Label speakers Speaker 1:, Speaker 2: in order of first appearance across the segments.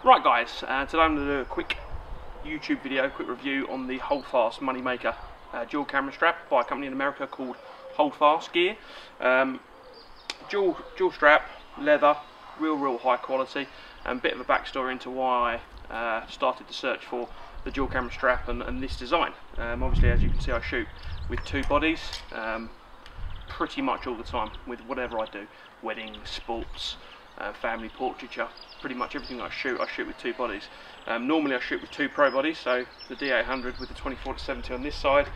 Speaker 1: Right guys, today I'm going to do a quick YouTube video, quick review on the Holdfast Moneymaker dual camera strap by a company in America called Holdfast Gear. Dual strap, leather, real high quality, and a bit of a backstory into why I started to search for the dual camera strap and this design. Obviously, as you can see, I shoot with two bodies pretty much all the time with whatever I do: weddings, sports, family portraiture. Pretty much everything I shoot with two bodies. Normally I shoot with two pro bodies, so the D800 with the 24-70 on this side,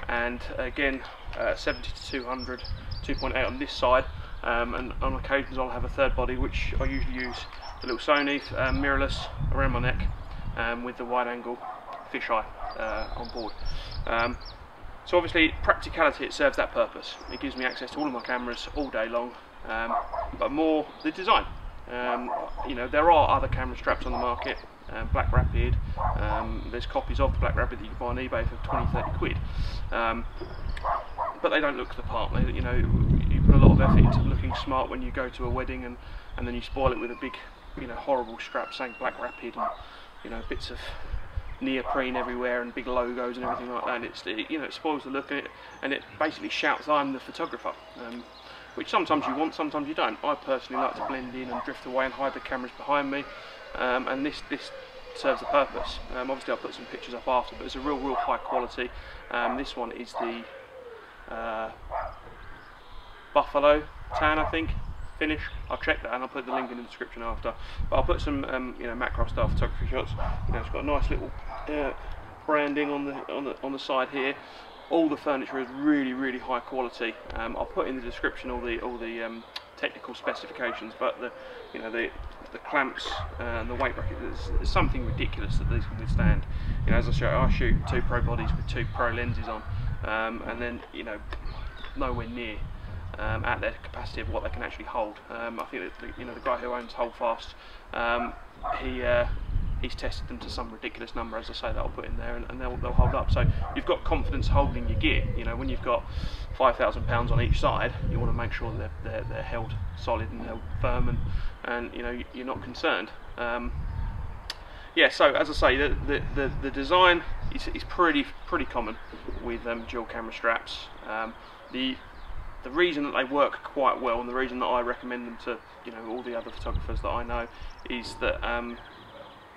Speaker 1: and again 70-200 2.8 on this side, and on occasions I'll have a third body, which I usually use the little Sony Mirrorless around my neck with the wide angle fisheye on board. So obviously practicality, it serves that purpose. It gives me access to all of my cameras all day long, but more the design. You know, there are other camera straps on the market, Black Rapid, there's copies of the Black Rapid that you can buy on eBay for 20-30 quid, but they don't look the part. You know, you put a lot of effort into looking smart when you go to a wedding, and then you spoil it with a big, you know, horrible strap saying Black Rapid, and you know, bits of neoprene everywhere and big logos and everything like that, and you know, it spoils the look, and it basically shouts I'm the photographer, which sometimes you want, sometimes you don't. I personally like to blend in and drift away and hide the cameras behind me, and this serves the purpose. Obviously I'll put some pictures up after, but it's a real high quality. This one is the Buffalo tan, I think, finish. I'll check that and I'll put the link in the description after. But I'll put some you know, macro style photography shots. You know, it's got a nice little branding on the side here. All the furniture is really high quality. I'll put in the description all the technical specifications, but the clamps and the weight bracket, there's something ridiculous that these can withstand. You know, as I shoot two pro bodies with two pro lenses on, and then, you know, nowhere near at their capacity of what they can actually hold. I think that you know, the guy who owns Holdfast, he's tested them to some ridiculous number, as I say, that I'll put in there, and they'll hold up. So you've got confidence holding your gear. You know, when you've got 5,000 pounds on each side, you want to make sure that they're held solid and held firm, and you know, you're not concerned. Yeah, so as I say, the design is pretty common with dual camera straps. The reason that they work quite well, and the reason that I recommend them to, you know, all the other photographers that I know, is that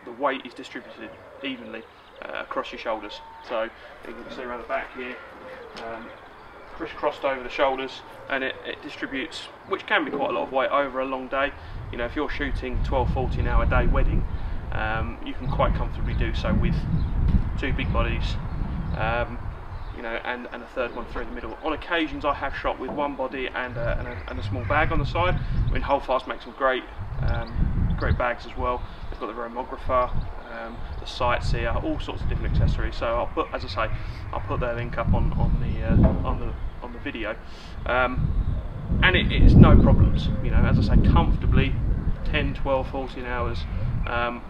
Speaker 1: the weight is distributed evenly across your shoulders. So you can see around the back here, crisscrossed over the shoulders, and it distributes, which can be quite a lot of weight over a long day. You know, if you're shooting 12-14 hour day wedding, you can quite comfortably do so with two big bodies, you know, and a third one through the middle. On occasions I have shot with one body and a small bag on the side. I mean, Holdfast makes some great bags as well. They've got the romographer, the sightseer, all sorts of different accessories. So I'll put, as I say, I'll put their link up on the video, and it's no problems. You know, as I say, comfortably 10, 12, 14 hours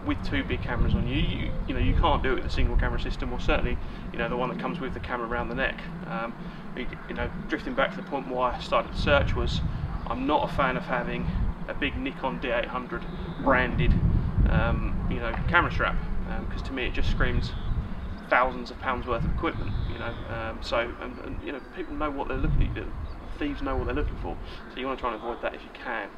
Speaker 1: with two big cameras on you. You know, you can't do it with a single camera system, or certainly, you know, the one that comes with the camera around the neck. You know, drifting back to the point why I started the search was, I'm not a fan of having a big Nikon D800 branded you know, camera strap, because to me it just screams thousands of pounds worth of equipment. You know, and you know, people know what they're looking at. Thieves know what they're looking for, so you want to try and avoid that if you can.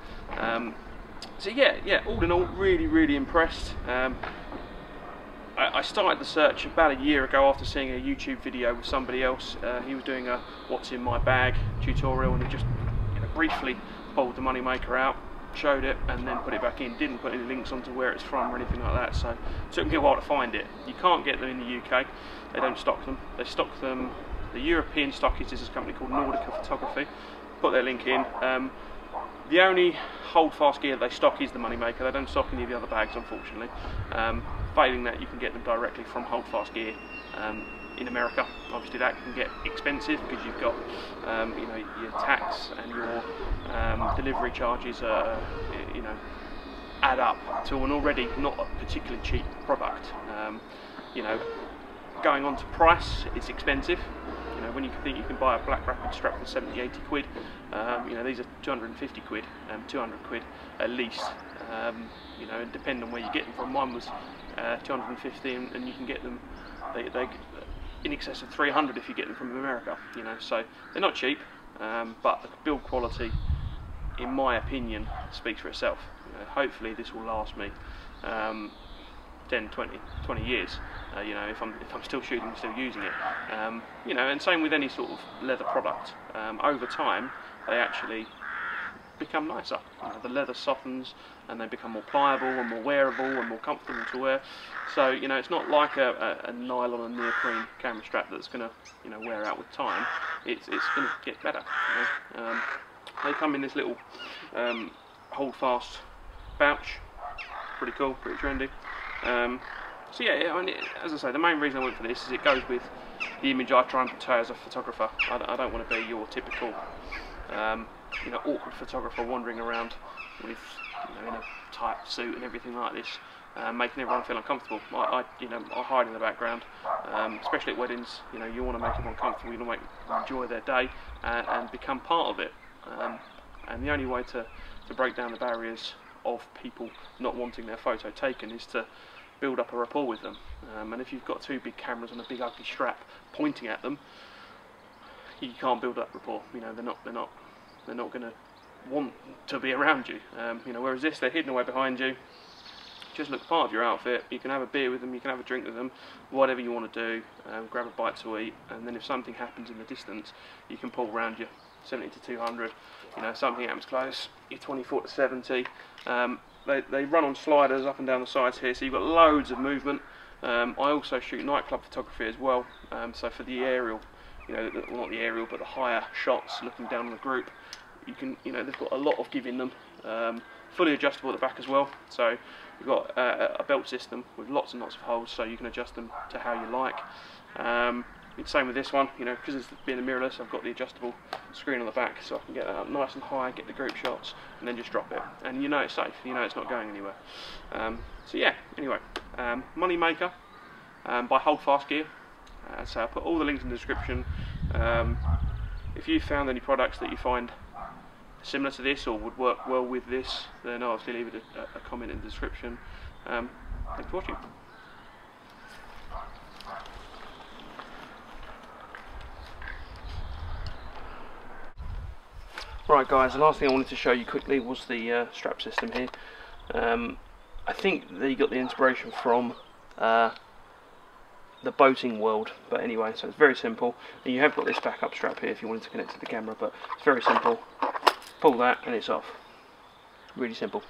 Speaker 1: So yeah, all in all, really impressed. I started the search about a year ago after seeing a YouTube video with somebody else. He was doing a what's in my bag tutorial, and he just, you know, briefly pulled the Moneymaker out, showed it, and then put it back in. Didn't put any links onto where it's from or anything like that, so it took me a while to find it. You can't get them in the UK, they don't stock them. They stock them, the European stockist is a company called Nordica Photography. Put their link in. The only Holdfast gear they stock is the Moneymaker. They don't stock any of the other bags, unfortunately. Failing that, you can get them directly from Holdfast Gear in America. Obviously that can get expensive because you've got you know, your tax and your delivery charges, you know, add up to an already not a particularly cheap product. You know, going on to price, it's expensive. You know, when you think you can buy a Black Rapid strap for 70-80 quid, you know, these are 250 quid, 200 quid at least. You know, and depending on where you get them from, mine was 250, and you can get them they in excess of 300 if you get them from America. You know, so they're not cheap, but the build quality, in my opinion, speaks for itself. You know, hopefully this will last me 10, 20 years. You know, if I'm still shooting, still using it. You know, and same with any sort of leather product. Over time, they actually become nicer. You know, the leather softens and they become more pliable and more wearable and more comfortable to wear. So, you know, it's not like a nylon and neoprene camera strap that's going to, you know, wear out with time. It's going to get better. You know? They come in this little Holdfast pouch. Pretty cool, pretty trendy. So yeah, I mean, as I say, the main reason I went for this is it goes with the image I try and portray as a photographer. I don't want to be your typical, you know, awkward photographer wandering around with, you know, in a tight suit and everything like this, making everyone feel uncomfortable. You know, I hide in the background, especially at weddings. You know, you want to make everyone comfortable, you want to make them enjoy their day and become part of it. And the only way to break down the barriers of people not wanting their photo taken is to build up a rapport with them. And if you've got two big cameras and a big ugly strap pointing at them, you can't build up rapport. You know, they're not going to want to be around you. You know, whereas this, they're hidden away behind you. Just look part of your outfit. You can have a beer with them, you can have a drink with them, whatever you want to do. Grab a bite to eat, and then if something happens in the distance, you can pull around your 70 to 200. You know, something happens close, your 24 to 70. They run on sliders up and down the sides here, so you've got loads of movement. I also shoot nightclub photography as well, so for the aerial, you know, well, not the aerial, but the higher shots looking down on the group, you can, you know, they've got a lot of give in them. Fully adjustable at the back as well, so you've got a belt system with lots and lots of holes, so you can adjust them to how you like. It's same with this one, you know, because it's being a mirrorless, I've got the adjustable screen on the back, so I can get that up nice and high, get the group shots, and then just drop it. And you know it's safe, you know it's not going anywhere. So yeah, anyway, Money Maker by Holdfast Gear. So I'll put all the links in the description. If you found any products that you find similar to this or would work well with this, then obviously leave it a comment in the description. Thanks for watching. Right guys, the last thing I wanted to show you quickly was the strap system here. I think they got the inspiration from the boating world, but anyway, so it's very simple. And you have got this backup strap here if you wanted to connect to the camera, but it's very simple. Pull that and it's off. Really simple.